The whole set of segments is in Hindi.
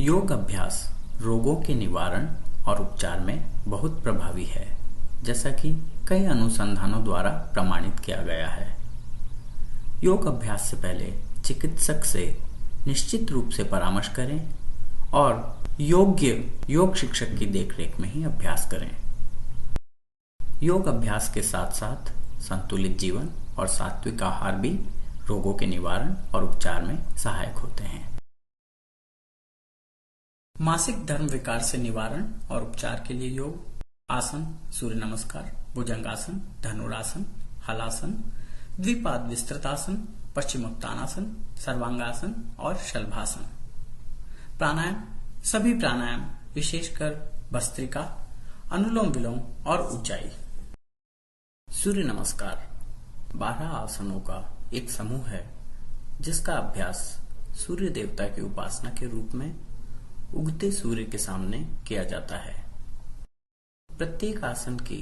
योग अभ्यास रोगों के निवारण और उपचार में बहुत प्रभावी है, जैसा कि कई अनुसंधानों द्वारा प्रमाणित किया गया है। योग अभ्यास से पहले चिकित्सक से निश्चित रूप से परामर्श करें और योग्य योग शिक्षक की देखरेख में ही अभ्यास करें। योग अभ्यास के साथ साथ संतुलित जीवन और सात्विक आहार भी रोगों के निवारण और उपचार में सहायक होते हैं। मासिक धर्म विकार से निवारण और उपचार के लिए योग आसन, सूर्य नमस्कार, भुजंगासन, धनुरासन, हलासन, द्विपाद विस्तृतासन, पश्चिमोत्तानासन, सर्वांगासन और शलभासन। प्राणायाम, सभी प्राणायाम विशेषकर भस्त्रिका, अनुलोम विलोम और ऊंचाई। सूर्य नमस्कार 12 आसनों का एक समूह है जिसका अभ्यास सूर्य देवता की उपासना के रूप में उगते सूर्य के सामने किया जाता है। प्रत्येक आसन की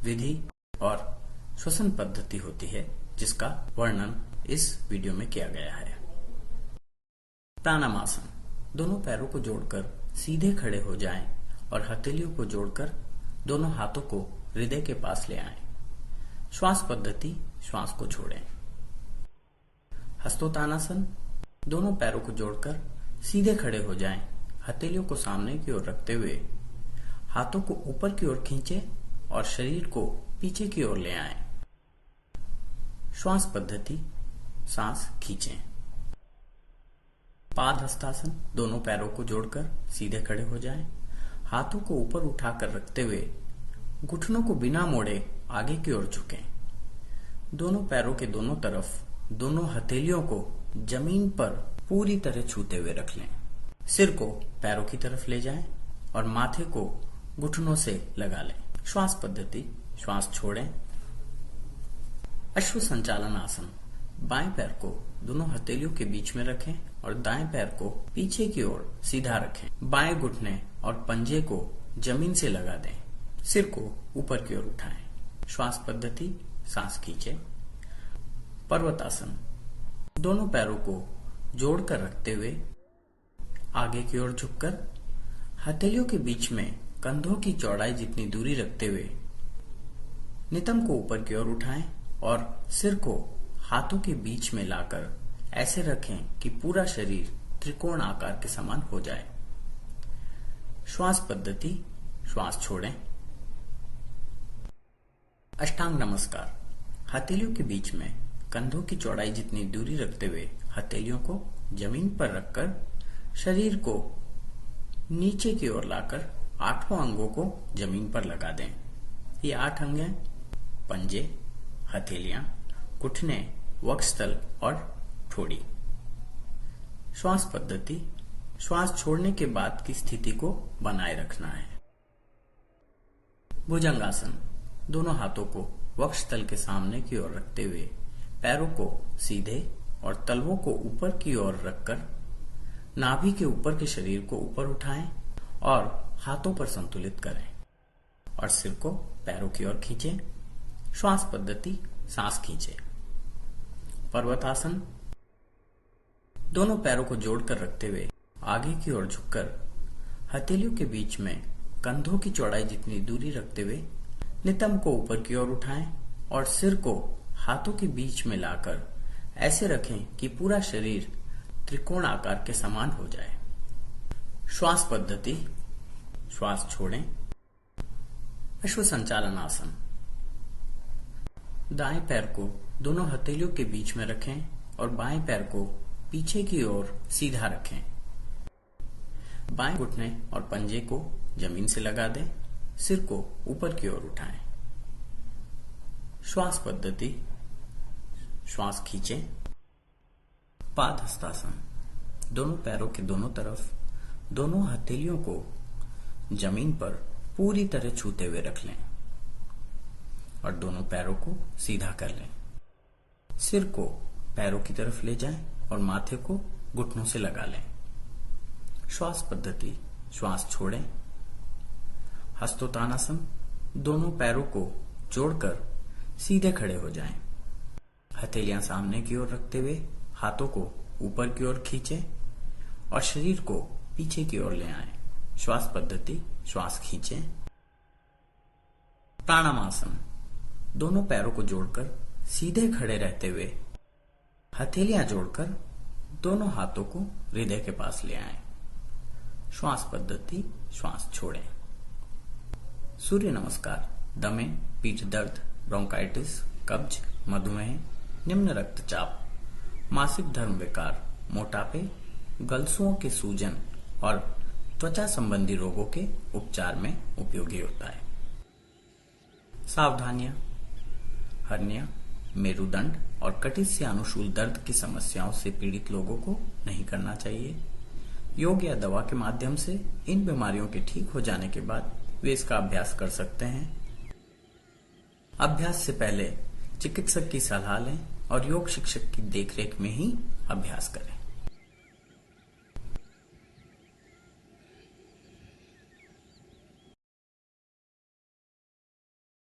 विधि और श्वसन पद्धति होती है जिसका वर्णन इस वीडियो में किया गया है। प्राणायामासन, दोनों पैरों को जोड़कर सीधे खड़े हो जाएं और हथेलियों को जोड़कर दोनों हाथों को हृदय के पास ले आएं। श्वास पद्धति, श्वास को छोड़ें। हस्तोत्तानासन, दोनों पैरों को जोड़कर सीधे खड़े हो जाएं, हथेलियों को सामने की ओर रखते हुए हाथों को ऊपर की ओर खींचें और शरीर को पीछे की ओर ले आएं। श्वास पद्धति, सांस खींचें। पाद हस्तासन, दोनों पैरों को जोड़कर सीधे खड़े हो जाएं, हाथों को ऊपर उठाकर रखते हुए घुटनों को बिना मोड़े आगे की ओर झुकें। दोनों पैरों के दोनों तरफ दोनों हथेलियों को जमीन पर पूरी तरह छूते हुए रख लें। सिर को पैरों की तरफ ले जाएं और माथे को घुटनों से लगा लें। श्वास पद्धति, श्वास छोड़ें। अश्व संचालन आसन, बाएं पैर को दोनों हथेलियों के बीच में रखें और दाएं पैर को पीछे की ओर सीधा रखें। बाएं घुटने और पंजे को जमीन से लगा दें। सिर को ऊपर की ओर उठाएं। श्वास पद्धति, सांस खींचें। पर्वतासन, दोनों पैरों को जोड़कर रखते हुए आगे की ओर झुककर हथेलियों के बीच में कंधों की चौड़ाई जितनी दूरी रखते हुए नितंब को ऊपर की ओर उठाएं और सिर को हाथों के बीच में लाकर ऐसे रखें कि पूरा शरीर त्रिकोण आकार के समान हो जाए। श्वास पद्धति, श्वास छोड़ें। अष्टांग नमस्कार, हथेलियों के बीच में कंधों की चौड़ाई जितनी दूरी रखते हुए हथेलियों को जमीन पर रखकर शरीर को नीचे की ओर लाकर 8 अंगों को जमीन पर लगा दें। ये 8 अंग हैं: पंजे, हथेलियां, घुटने, वक्षस्थल और ठोड़ी। श्वास पद्धति, श्वास छोड़ने के बाद की स्थिति को बनाए रखना है। भुजंगासन, दोनों हाथों को वक्षस्थल के सामने की ओर रखते हुए पैरों को सीधे और तलवों को ऊपर की ओर रखकर नाभि के ऊपर के शरीर को ऊपर उठाएं और हाथों पर संतुलित करें और सिर को पैरों की ओर खींचें। श्वास पद्धति, सांस खींचें। पर्वतासन, दोनों पैरों को जोड़कर रखते हुए आगे की ओर झुककर हथेलियों के बीच में कंधों की चौड़ाई जितनी दूरी रखते हुए नितंब को ऊपर की ओर उठाएं और सिर को हाथों के बीच में लाकर ऐसे रखें कि पूरा शरीर त्रिकोण आकार के समान हो जाए। श्वास पद्धति, श्वास छोड़ें। अश्व संचालन आसन, दाएं पैर को दोनों हथेलियों के बीच में रखें और बाएं पैर को पीछे की ओर सीधा रखें। बाएं घुटने और पंजे को जमीन से लगा दें। सिर को ऊपर की ओर उठाएं। श्वास पद्धति, श्वास खींचें। पाद हस्तासन, दोनों पैरों के दोनों तरफ दोनों हथेलियों को जमीन पर पूरी तरह छूते हुए रख लें और दोनों पैरों को सीधा कर लें। सिर को पैरों की तरफ ले जाएं और माथे को घुटनों से लगा लें। श्वास पद्धति, श्वास छोड़ें। हस्तोत्तानासन, दोनों पैरों को जोड़कर सीधे खड़े हो जाएं। हथेलियां सामने की ओर रखते हुए हाथों को ऊपर की ओर खींचें और शरीर को पीछे की ओर ले आएं। श्वास पद्धति, श्वास खींचें। प्राणायामासन, दोनों पैरों को जोड़कर सीधे खड़े रहते हुए हथेलियां जोड़कर दोनों हाथों को हृदय के पास ले आएं। श्वास पद्धति, श्वास छोड़ें। सूर्य नमस्कार, दमे, पीठ दर्द, ब्रोंकाइटिस, कब्ज, मधुमेह, निम्न रक्तचाप, मासिक धर्म विकार, मोटापे, गलसुओं के सूजन और त्वचा संबंधी रोगों के उपचार में उपयोगी होता है। सावधानियां: हर्निया, मेरुदंड और कटिस्थ या अनुशूल दर्द की समस्याओं से पीड़ित लोगों को नहीं करना चाहिए। योग या दवा के माध्यम से इन बीमारियों के ठीक हो जाने के बाद वे इसका अभ्यास कर सकते हैं। अभ्यास से पहले चिकित्सक की सलाह लें और योग शिक्षक की देखरेख में ही अभ्यास करें।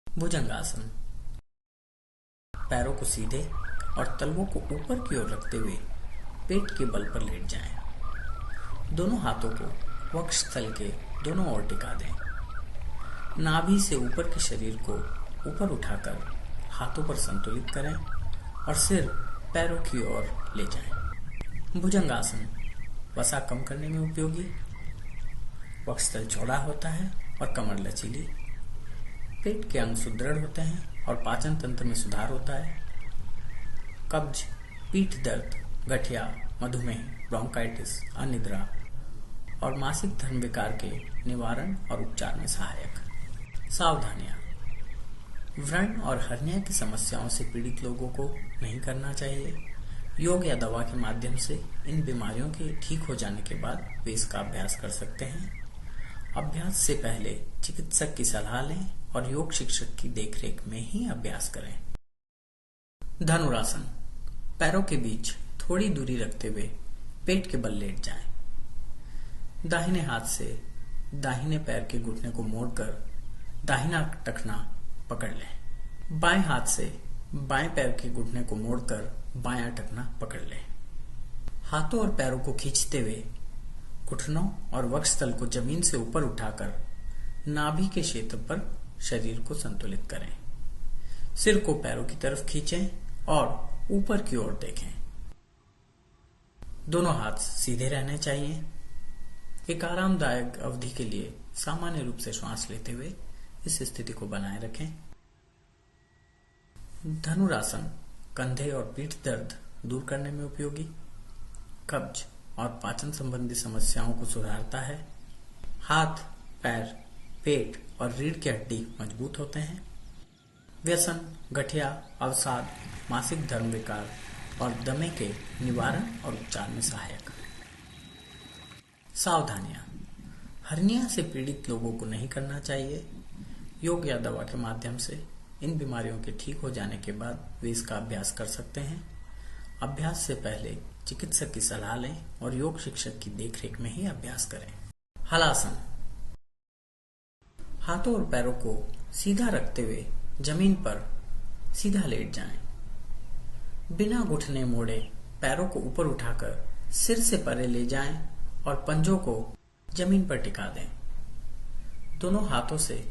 भुजंगासन, पैरों को सीधे और तलवों को ऊपर की ओर रखते हुए पेट के बल पर लेट जाएं। दोनों हाथों को वक्षस्थल के दोनों ओर टिका दें। नाभि से ऊपर के शरीर को ऊपर उठाकर हाथों पर संतुलित करें और सिर पैरों की ओर ले जाएं। भुजंगासन वसा कम करने में उपयोगी। वक्षस्थल चौड़ा होता है और कमर लचीली। पेट के अंग सुदृढ़ होते हैं और पाचन तंत्र में सुधार होता है। कब्ज, पीठ दर्द, गठिया, मधुमेह, ब्रोंकाइटिस, अनिद्रा और मासिक धर्म विकार के निवारण और उपचार में सहायक। सावधानियां: व्रण और हर्निया की समस्याओं से पीड़ित लोगों को नहीं करना चाहिए। योग या दवा के माध्यम से इन बीमारियों के ठीक हो जाने के बाद वे इसका अभ्यास कर सकते हैं। अभ्यास से पहले चिकित्सक की सलाह लें और योग शिक्षक की देखरेख में ही अभ्यास करें। धनुरासन, पैरों के बीच थोड़ी दूरी रखते हुए पेट के बल लेट जाएं। दाहिने हाथ से दाहिने पैर के घुटने को मोड़कर दाहिना टखना पकड़ लें। बाएं हाथ से बाएं पैर के घुटने को मोड़कर बायां टखना पकड़ लें। हाथों और पैरों को खींचते हुए घुटनों और वक्षस्थल को जमीन से ऊपर उठाकर नाभि के क्षेत्र पर शरीर को संतुलित करें। सिर को पैरों की तरफ खींचें और ऊपर की ओर देखें। दोनों हाथ सीधे रहने चाहिए। एक आरामदायक अवधि के लिए सामान्य रूप से श्वास लेते हुए इस स्थिति को बनाए रखें। धनुरासन कंधे और पीठ दर्द दूर करने में उपयोगी। कब्ज और पाचन संबंधी समस्याओं को सुधारता है। हाथ, पैर, पेट और रीढ़ की हड्डी मजबूत होते हैं। व्यसन, गठिया, अवसाद, मासिक धर्म विकार और दमे के निवारण और उपचार में सहायक। सावधानियां: हर्निया से पीड़ित लोगों को नहीं करना चाहिए। योग या दवा के माध्यम से इन बीमारियों के ठीक हो जाने के बाद वे इसका अभ्यास कर सकते हैं। अभ्यास से पहले चिकित्सक की सलाह लें और योग शिक्षक की देखरेख में ही अभ्यास करें। हलासन, हाथों और पैरों को सीधा रखते हुए जमीन पर सीधा लेट जाएं। बिना घुटने मोड़े पैरों को ऊपर उठाकर सिर से परे ले जाएं और पंजों को जमीन पर टिका दें। दोनों हाथों से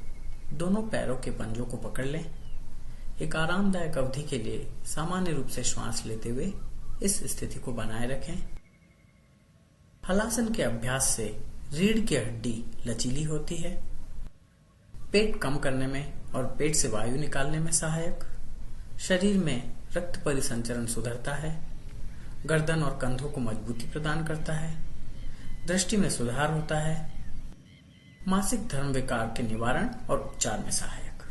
दोनों पैरों के पंजों को पकड़ लें। एक आरामदायक अवधि के लिए सामान्य रूप से श्वास लेते हुए इस स्थिति को बनाए रखें। हलासन के अभ्यास से रीढ़ की हड्डी लचीली होती है। पेट कम करने में और पेट से वायु निकालने में सहायक। शरीर में रक्त परिसंचरण सुधरता है। गर्दन और कंधों को मजबूती प्रदान करता है। दृष्टि में सुधार होता है। मासिक धर्म विकार के निवारण और उपचार में सहायक।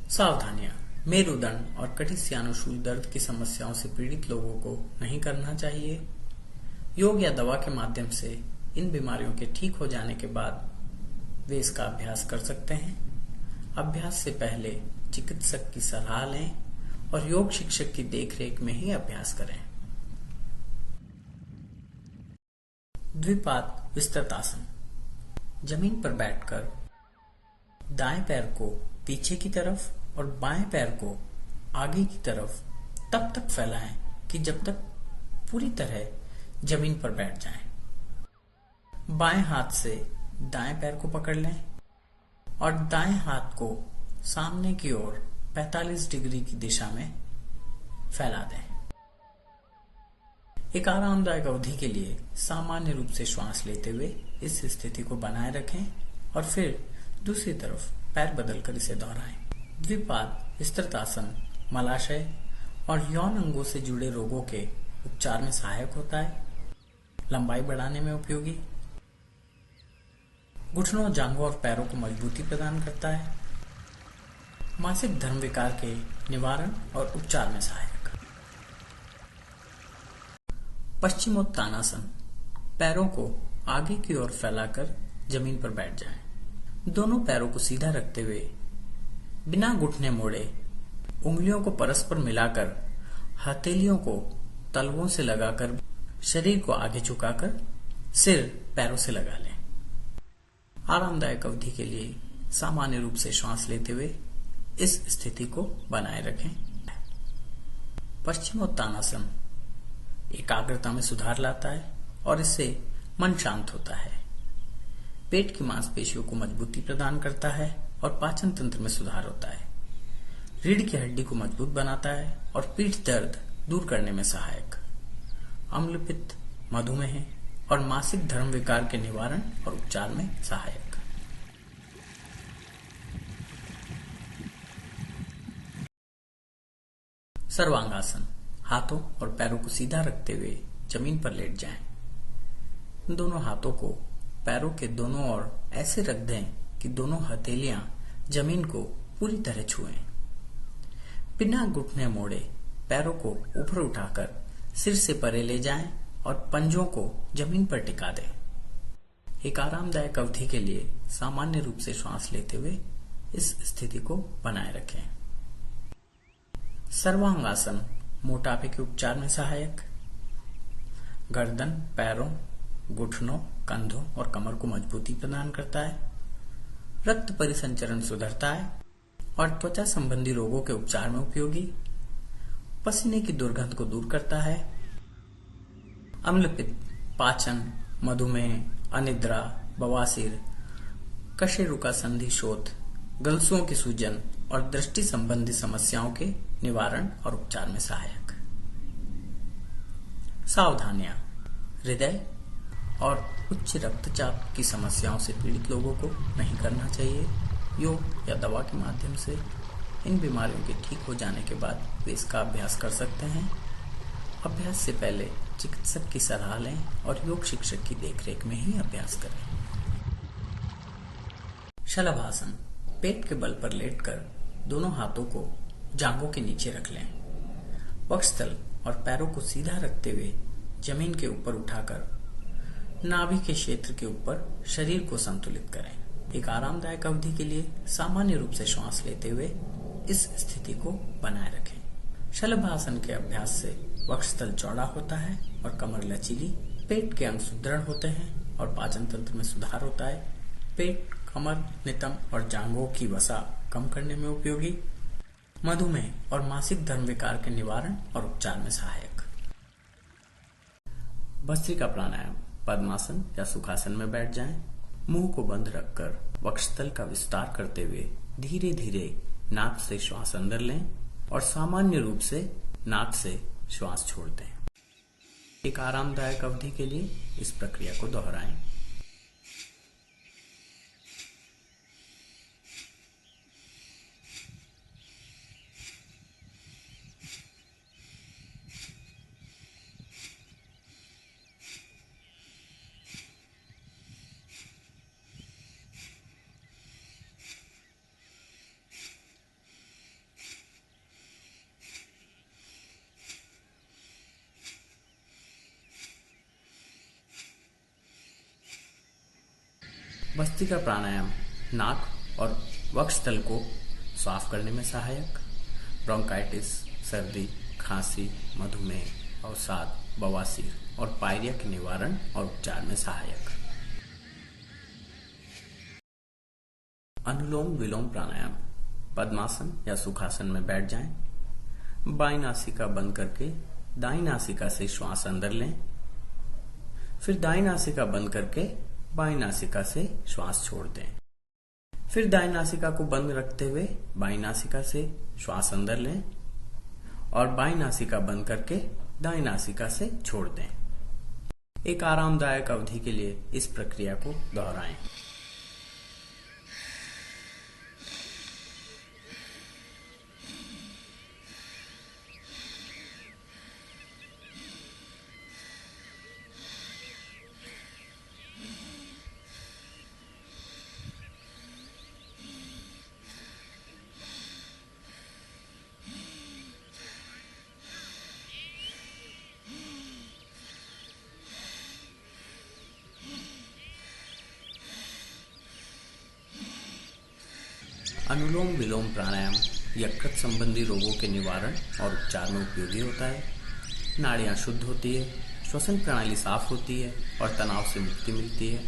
सावधानियां: मेरुदंड और कटिस्थ या अनुशूल दर्द की समस्याओं से पीड़ित लोगों को नहीं करना चाहिए। योग या दवा के माध्यम से इन बीमारियों के ठीक हो जाने के बाद वे इसका अभ्यास कर सकते हैं। अभ्यास से पहले चिकित्सक की सलाह लें और योग शिक्षक की देखरेख में ही अभ्यास करें। द्विपाद विस्तृत आसन, जमीन पर बैठकर दाएं पैर को पीछे की तरफ और बाएं पैर को आगे की तरफ तब तक फैलाएं कि जब तक पूरी तरह जमीन पर बैठ जाएं। बाएं हाथ से दाएं पैर को पकड़ लें और दाएं हाथ को सामने की ओर 45 डिग्री की दिशा में फैला दें। एक आरामदायक अवधि के लिए सामान्य रूप से श्वास लेते हुए इस स्थिति को बनाए रखें और फिर दूसरी तरफ पैर बदलकर इसे दोहराएं। द्विपाद विस्तृतासन मलाशय और यौन अंगों से जुड़े रोगों के उपचार में सहायक होता है, लंबाई बढ़ाने में उपयोगी, घुटनों, जांघों और पैरों को मजबूती प्रदान करता है, मासिक धर्म विकार के निवारण और उपचार में सहायक। पश्चिमोत्तानासन। पैरों को आगे की ओर फैलाकर जमीन पर बैठ जाएं। दोनों पैरों को सीधा रखते हुए बिना घुटने मोड़े उंगलियों को परस्पर मिलाकर हथेलियों को तलवों से लगाकर शरीर को आगे झुकाकर सिर पैरों से लगा लें। आरामदायक अवधि के लिए सामान्य रूप से श्वास लेते हुए इस स्थिति को बनाए रखें। पश्चिमोत्तानासन एकाग्रता में सुधार लाता है और इससे मन शांत होता है, पेट की मांसपेशियों को मजबूती प्रदान करता है और पाचन तंत्र में सुधार होता है, रीढ़ की हड्डी को मजबूत बनाता है और पीठ दर्द दूर करने में सहायक, अम्लपित्त, मधुमेह और मासिक धर्म विकार के निवारण और उपचार में सहायक। सर्वांगासन। हाथों और पैरों को सीधा रखते हुए जमीन पर लेट जाएं। दोनों हाथों को पैरों के दोनों ओर ऐसे रख दें कि दोनों हथेलियां जमीन को पूरी तरह छुएं। बिना घुटने मोड़े पैरों को ऊपर उठाकर सिर से परे ले जाएं और पंजों को जमीन पर टिका दें। एक आरामदायक अवधि के लिए सामान्य रूप से श्वास लेते हुए इस स्थिति को बनाए रखें। सर्वांगासन मोटापे के उपचार में सहायक, गर्दन, पैरों, घुटनों, कंधों और कमर को मजबूती प्रदान करता है, रक्त परिसंचरण सुधरता है और त्वचा संबंधी रोगों के उपचार में उपयोगी, पसीने की दुर्गंध को दूर करता है, अम्लपित्त, पाचन, मधुमेह, अनिद्रा, बवासीर, कशेरुका संधि शोथ, गलसुओं की सूजन और दृष्टि संबंधी समस्याओं के निवारण और उपचार में सहायक। सावधानियां। हृदय और उच्च रक्तचाप की समस्याओं से पीड़ित लोगों को नहीं करना चाहिए। योग या दवा के माध्यम से इन बीमारियों के ठीक हो जाने के बाद वे इसका अभ्यास कर सकते हैं। अभ्यास से पहले चिकित्सक की सलाह लें और योग शिक्षक की देखरेख में ही अभ्यास करें। शलभासन। पेट के बल पर लेटकर दोनों हाथों को जांघों के नीचे रख लें। वक्षस्थल और पैरों को सीधा रखते हुए जमीन के ऊपर उठाकर नाभि के क्षेत्र के ऊपर शरीर को संतुलित करें। एक आरामदायक अवधि के लिए सामान्य रूप से श्वास लेते हुए इस स्थिति को बनाए रखें। शलभासन के अभ्यास से वक्षस्थल चौड़ा होता है और कमर लचीली, पेट के अंग सुदृढ़ होते हैं और पाचन तंत्र में सुधार होता है। पेट, कमर, नितंब और जांघों की वसा कम करने में उपयोगी, मधुमेह और मासिक धर्म विकार के निवारण और उपचार में सहायक। भस्त्रिका प्राणायाम। पद्मासन या सुखासन में बैठ जाएं। मुंह को बंद रखकर वक्षस्थल का विस्तार करते हुए धीरे धीरे नाक से श्वास अंदर लें और सामान्य रूप से नाक से श्वास छोड़ दें। एक आरामदायक अवधि के लिए इस प्रक्रिया को दोहराएं। भस्त्रिका प्राणायाम नाक और वक्षस्थल को साफ करने में सहायक, ब्रोंकाइटिस, सर्दी, खांसी, मधुमेह, अवसाद, बवासीर और पायरिया के निवारण और उपचार में सहायक। अनुलोम विलोम प्राणायाम। पद्मासन या सुखासन में बैठ जाएं। बाईं नासिका बंद करके दाईं नासिका से श्वास अंदर लें, फिर दाईं नासिका बंद करके बाईं नासिका से श्वास छोड़ दें। फिर दाईं नासिका को बंद रखते हुए बाईं नासिका से श्वास अंदर लें और बाईं नासिका बंद करके दाईं नासिका से छोड़ दें। एक आरामदायक अवधि के लिए इस प्रक्रिया को दोहराएं। अनुलोम विलोम प्राणायाम यकृत संबंधी रोगों के निवारण और उपचार में उपयोगी होता है। नाड़ियां शुद्ध होती है, श्वसन प्रणाली साफ होती है और तनाव से मुक्ति मिलती है।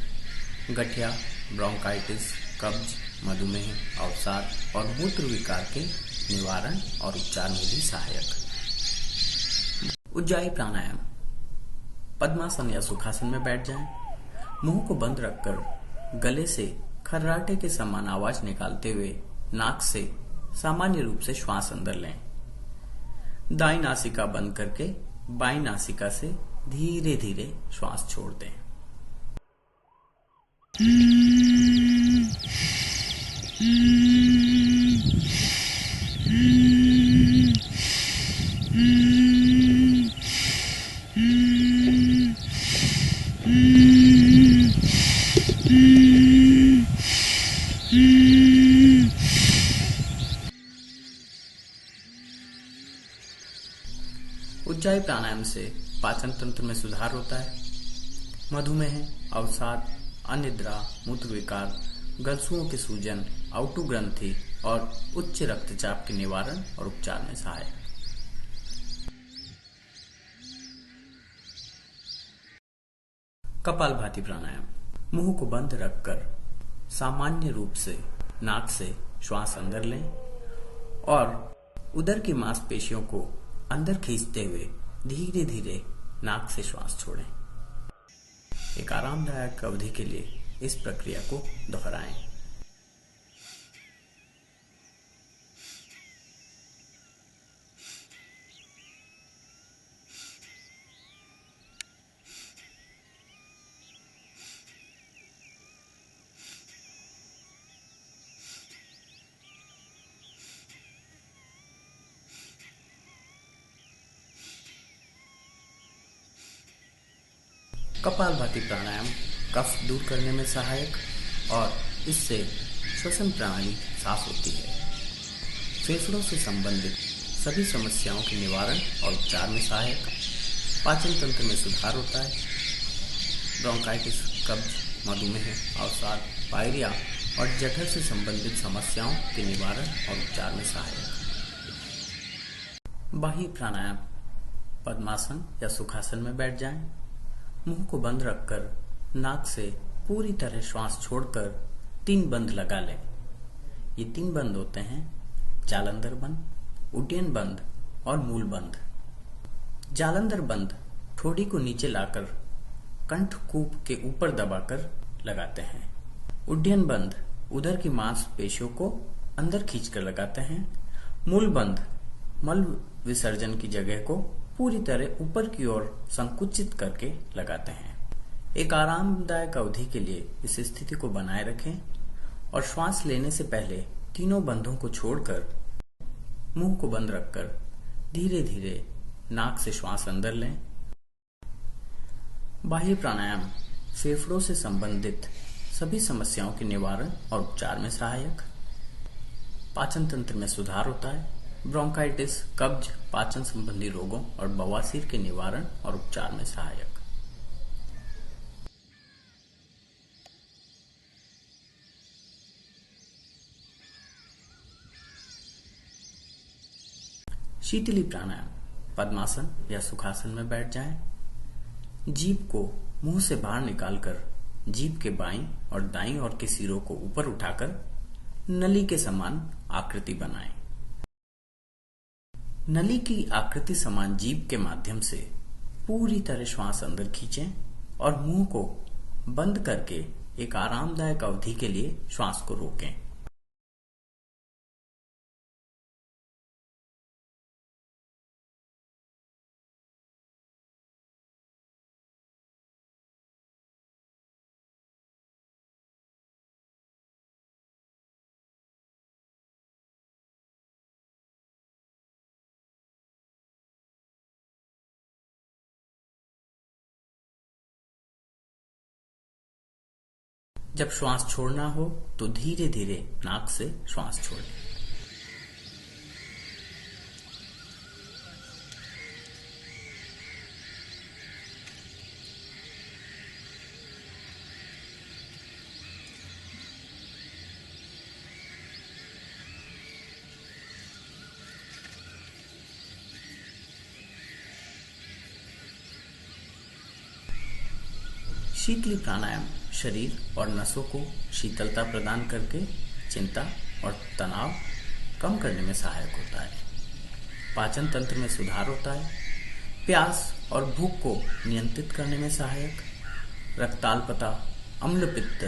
गठिया, ब्रोंकाइटिस, कब्ज, मधुमेह, अवसाद और मूत्र विकार के निवारण और उपचार में भी सहायक। उज्जाई प्राणायाम। पद्मासन या सुखासन में बैठ जाएं। मुंह को बंद रखकर गले से खर्राटे के समान आवाज निकालते हुए नाक से सामान्य रूप से श्वास अंदर लें। दाईं नासिका बंद करके बाईं नासिका से धीरे धीरे श्वास छोड़ दें। उज्जाई प्राणायाम से पाचन तंत्र में सुधार होता है। मधुमेह, अवसाद, अनिद्रा, मूत्र विकार, गलसुओं के सूजन, आउटू ग्रंथि और उच्च रक्तचाप के निवारण और उपचार में सहायक। कपालभाति प्राणायाम। मुंह को बंद रखकर सामान्य रूप से नाक से श्वास अंदर लें और उदर की मांसपेशियों को अंदर खींचते हुए धीरे धीरे नाक से श्वास छोड़ें। एक आरामदायक अवधि के लिए इस प्रक्रिया को दोहराएं। कपालभाति प्राणायाम कफ दूर करने में सहायक और इससे श्वसन प्रणाली साफ होती है। फेफड़ों से संबंधित सभी समस्याओं के निवारण और उपचार में सहायक। पाचन तंत्र में सुधार होता है। ब्रोंकाइटिस, कब्ज, मधुमेह, अवसाद, पायरिया और जठर से संबंधित समस्याओं के निवारण और उपचार में सहायक। बाह्य प्राणायाम। पद्मासन या सुखासन में बैठ जाएं। मुंह को बंद रखकर नाक से पूरी तरह श्वास छोड़कर 3 बंद लगा लें। ये 3 बंद होते हैं जालंधर बंद, उड्डयन बंद और मूल बंद। जालंधर बंद ठोड़ी को नीचे लाकर कंठकूप के ऊपर दबाकर लगाते हैं। उड्डयन बंद उदर की मांसपेशियों को अंदर खींचकर लगाते हैं। मूल बंद मल विसर्जन की जगह को पूरी तरह ऊपर की ओर संकुचित करके लगाते हैं। एक आरामदायक अवधि के लिए इस स्थिति को बनाए रखें और श्वास लेने से पहले तीनों बंधों को छोड़कर मुंह को बंद रखकर धीरे धीरे नाक से श्वास अंदर लें। बाह्य प्राणायाम फेफड़ों से संबंधित सभी समस्याओं के निवारण और उपचार में सहायक। पाचन तंत्र में सुधार होता है। ब्रोंकाइटिस, कब्ज, पाचन संबंधी रोगों और बवासीर के निवारण और उपचार में सहायक। शीतली प्राणायाम। पद्मासन या सुखासन में बैठ जाएं। जीभ को मुंह से बाहर निकालकर जीभ के बाईं और दाईं ओर के सिरों को ऊपर उठाकर नली के समान आकृति बनाएं। नली की आकृति समान जीभ के माध्यम से पूरी तरह श्वास अंदर खींचें और मुंह को बंद करके एक आरामदायक अवधि के लिए श्वास को रोकें। जब श्वास छोड़ना हो तो धीरे धीरे नाक से श्वास छोड़ें। शीतली प्राणायाम शरीर और नसों को शीतलता प्रदान करके चिंता और तनाव कम करने में सहायक होता है। पाचन तंत्र में सुधार होता है। प्यास और भूख को नियंत्रित करने में सहायक। रक्ताल्पता, अम्ल पित्त,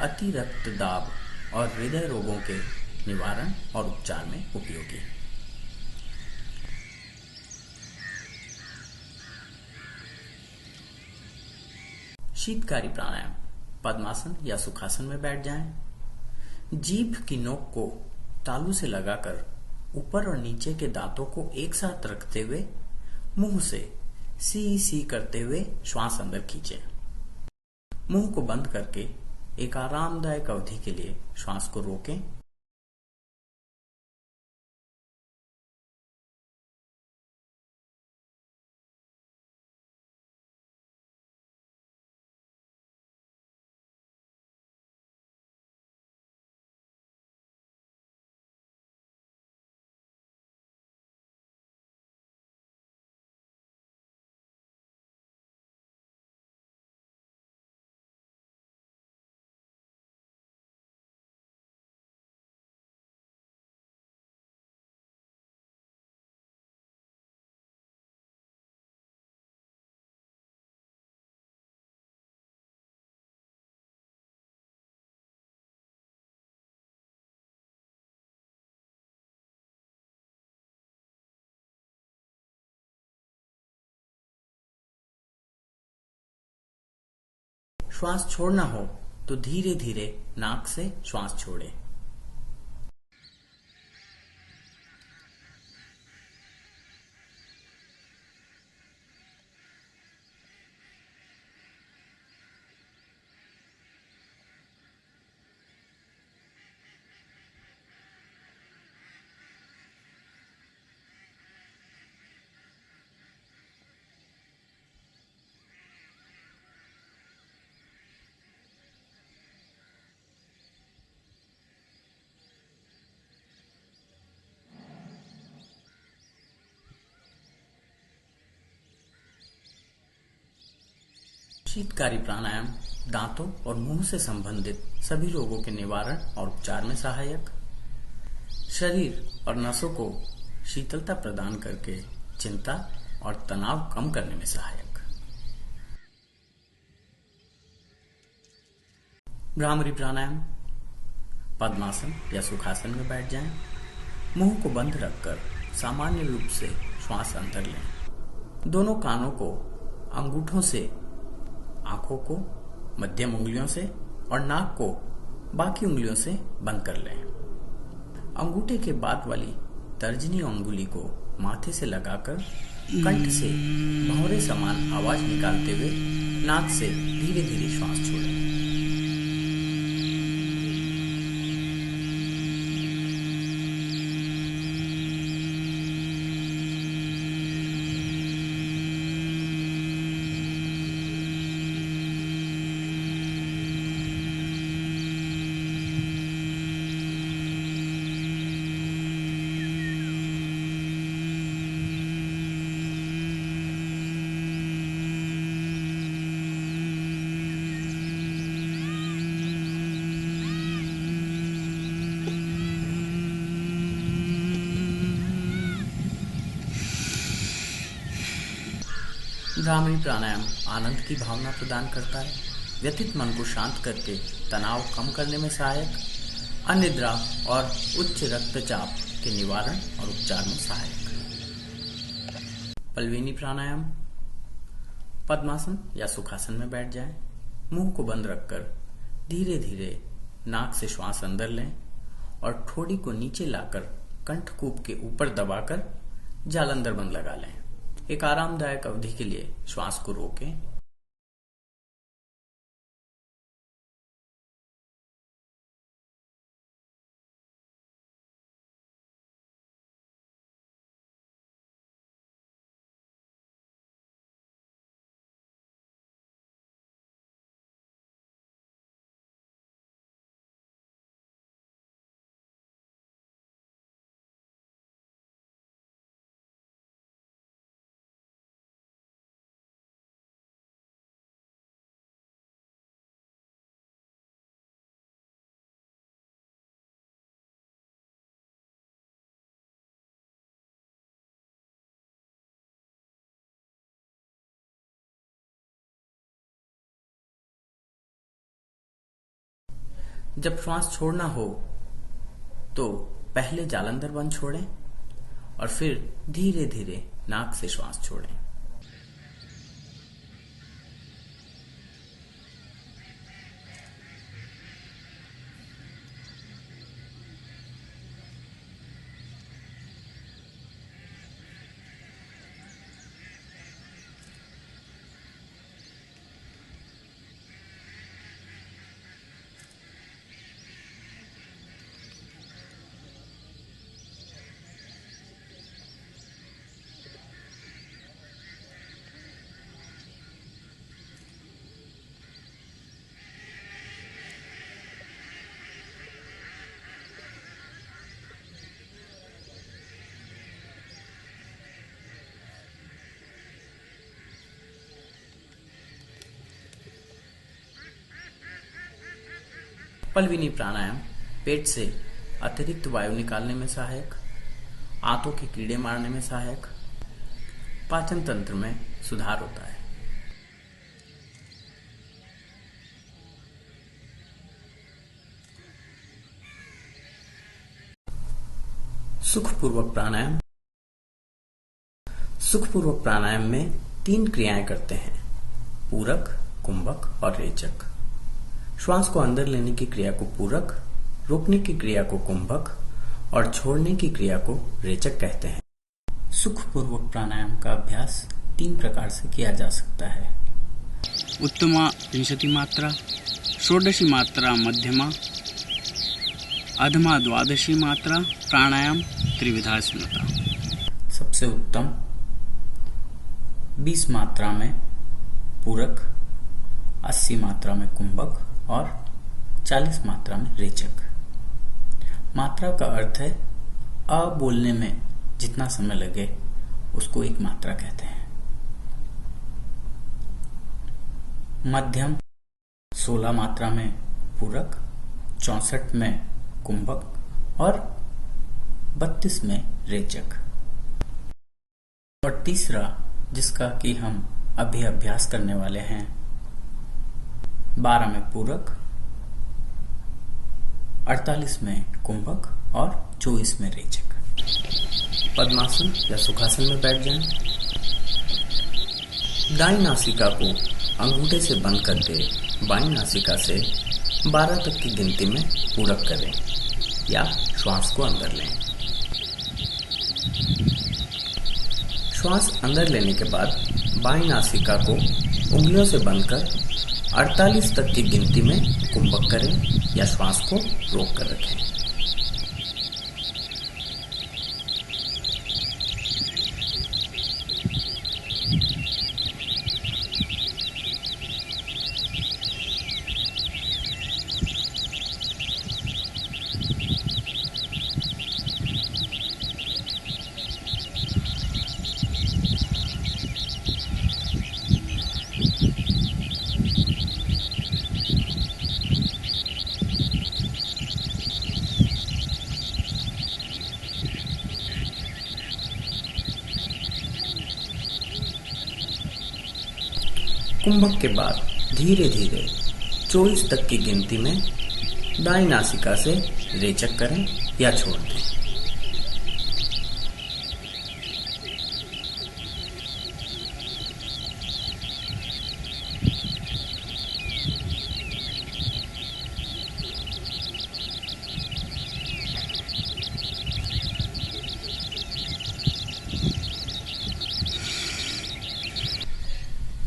अति रक्तदाब और हृदय रोगों के निवारण और उपचार में उपयोगी। शीतकारी प्राणायाम पद्मासन या सुखासन में बैठ जाएं। जीभ की नोक को तालू से लगाकर ऊपर और नीचे के दांतों को एक साथ रखते हुए मुंह से सी सी करते हुए श्वास अंदर खींचें। मुंह को बंद करके एक आरामदायक अवधि के लिए श्वास को रोकें। श्वास छोड़ना हो तो धीरे धीरे नाक से श्वास छोड़ें। शीतकारी प्राणायाम दांतों और मुंह से संबंधित सभी रोगों के निवारण और उपचार में सहायक। शरीर और नसों को शीतलता प्रदान करके चिंता और तनाव कम करने में सहायक। भ्रामरी प्राणायाम पद्मासन या सुखासन में बैठ जाएं। मुंह को बंद रखकर सामान्य रूप से श्वास अंदर लें। दोनों कानों को अंगूठों से आंखों को मध्यम उंगलियों से और नाक को बाकी उंगलियों से बंद कर लें। अंगूठे के बाद वाली तर्जनी अंगुली को माथे से लगाकर कंठ से भंवरे समान आवाज निकालते हुए नाक से धीरे धीरे श्वास छोड़ें। भ्रामरी प्राणायाम आनंद की भावना प्रदान करता है। व्यथित मन को शांत करके तनाव कम करने में सहायक, अनिद्रा और उच्च रक्तचाप के निवारण और उपचार में सहायक। पलवीनी प्राणायाम। पद्मासन या सुखासन में बैठ जाएं। मुंह को बंद रखकर धीरे धीरे नाक से श्वास अंदर लें और ठोड़ी को नीचे लाकर कंठकूप के ऊपर दबाकर जालंधर बंद लगा लें। एक आरामदायक अवधि के लिए श्वास को रोकें। जब श्वास छोड़ना हो तो पहले जालंधर बंद छोड़ें और फिर धीरे धीरे नाक से श्वास छोड़ें। पलवीनी प्राणायाम पेट से अतिरिक्त वायु निकालने में सहायक, आंतों के कीड़े मारने में सहायक, पाचन तंत्र में सुधार होता है। सुखपूर्वक प्राणायाम। सुखपूर्वक प्राणायाम में 3 क्रियाएं करते हैं, पूरक, कुंभक और रेचक। श्वास को अंदर लेने की क्रिया को पूरक, रोकने की क्रिया को कुंभक और छोड़ने की क्रिया को रेचक कहते हैं। सुखपूर्वक प्राणायाम का अभ्यास 3 प्रकार से किया जा सकता है। उत्तमा विंशति मात्रा, षोडशी मात्रा मध्यमा, अधमा द्वादशी मात्रा प्राणायाम त्रिविधा स्मृता। सबसे उत्तम 20 मात्रा में पूरक, 80 मात्रा में कुंभक और 40 मात्रा में रेचक। मात्रा का अर्थ है अ बोलने में जितना समय लगे उसको एक मात्रा कहते हैं। मध्यम 16 मात्रा में पूरक, 64 में कुंभक और 32 में रेचक। और तीसरा जिसका कि हम अभी अभ्यास करने वाले हैं, 12 में पूरक, 48 में कुंभक और 24 में रेचक। पद्मासन या सुखासन में बैठ जाएं। दाईं नासिका को अंगूठे से बंद करके बाईं नासिका से 12 तक की गिनती में पूरक करें या श्वास को अंदर लें। श्वास अंदर लेने के बाद बाईं नासिका को उंगलियों से बंद कर 48 तक की गिनती में कुंभक करें या श्वास को रोक कर रखें। कुंभक के बाद धीरे धीरे 24 तक की गिनती में दाईं नासिका से रेचक करें या छोड़ दें।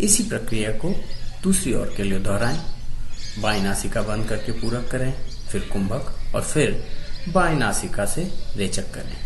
इसी प्रक्रिया को दूसरी ओर के लिए दोहराएं। बाईं नासिका बंद करके पूरक करें, फिर कुंभक और फिर बाईं नासिका से रेचक करें।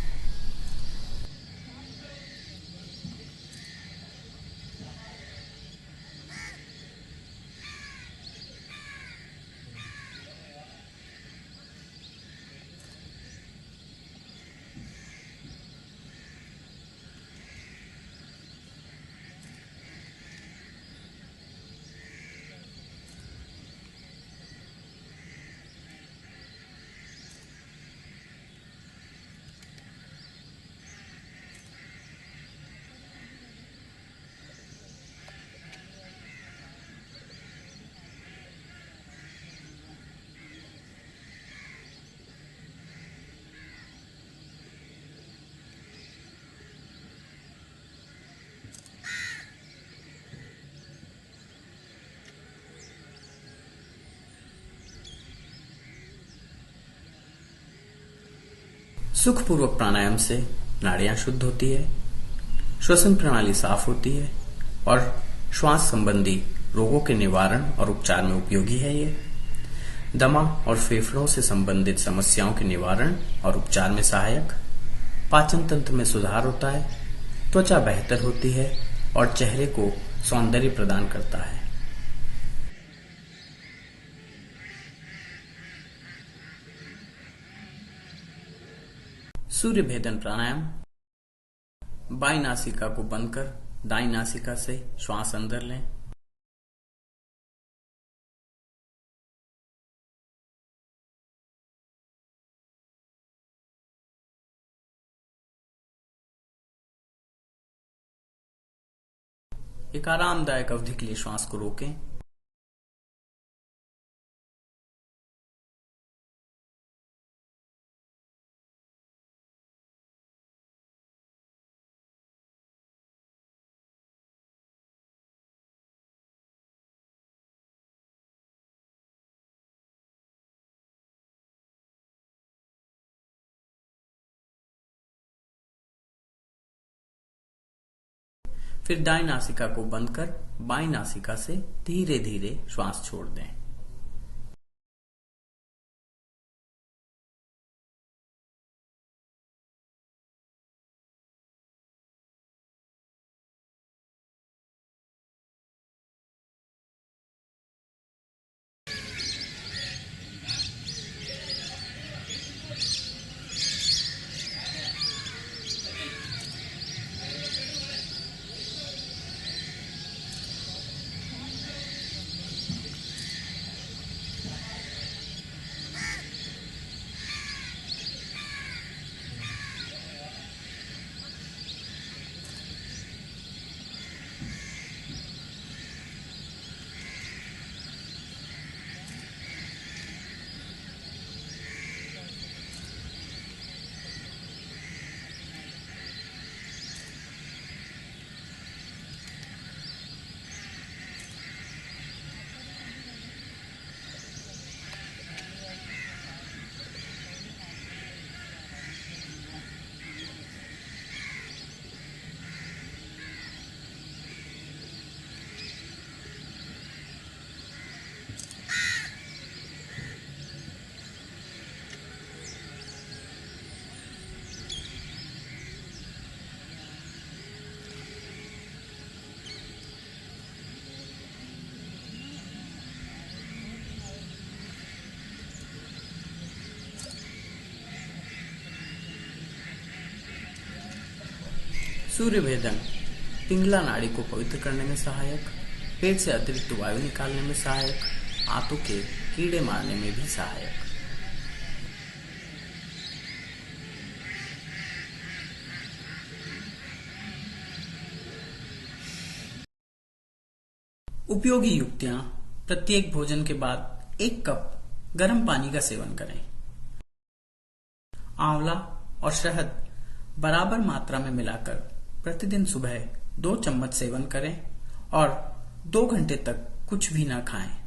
सुखपूर्वक प्राणायाम से नाड़ियां शुद्ध होती है, श्वसन प्रणाली साफ होती है और श्वास संबंधी रोगों के निवारण और उपचार में उपयोगी है। ये दमा और फेफड़ों से संबंधित समस्याओं के निवारण और उपचार में सहायक, पाचन तंत्र में सुधार होता है, त्वचा बेहतर होती है और चेहरे को सौंदर्य प्रदान करता है। सूर्य भेदन प्राणायाम। बाईं नासिका को बंद कर दाईं नासिका से श्वास अंदर लें। एक आरामदायक अवधि के लिए श्वास को रोकें। फिर दाईं नासिका को बंद कर बाईं नासिका से धीरे धीरे श्वास छोड़ दें। सूर्य भेदन पिंगला नाड़ी को पवित्र करने में सहायक, पेट से अतिरिक्त वायु निकालने में सहायक, आंतों के कीड़े मारने में भी सहायक। उपयोगी युक्तियां प्रत्येक भोजन के बाद 1 कप गर्म पानी का सेवन करें। आंवला और शहद बराबर मात्रा में मिलाकर प्रतिदिन सुबह 2 चम्मच सेवन करें और 2 घंटे तक कुछ भी न खाएं।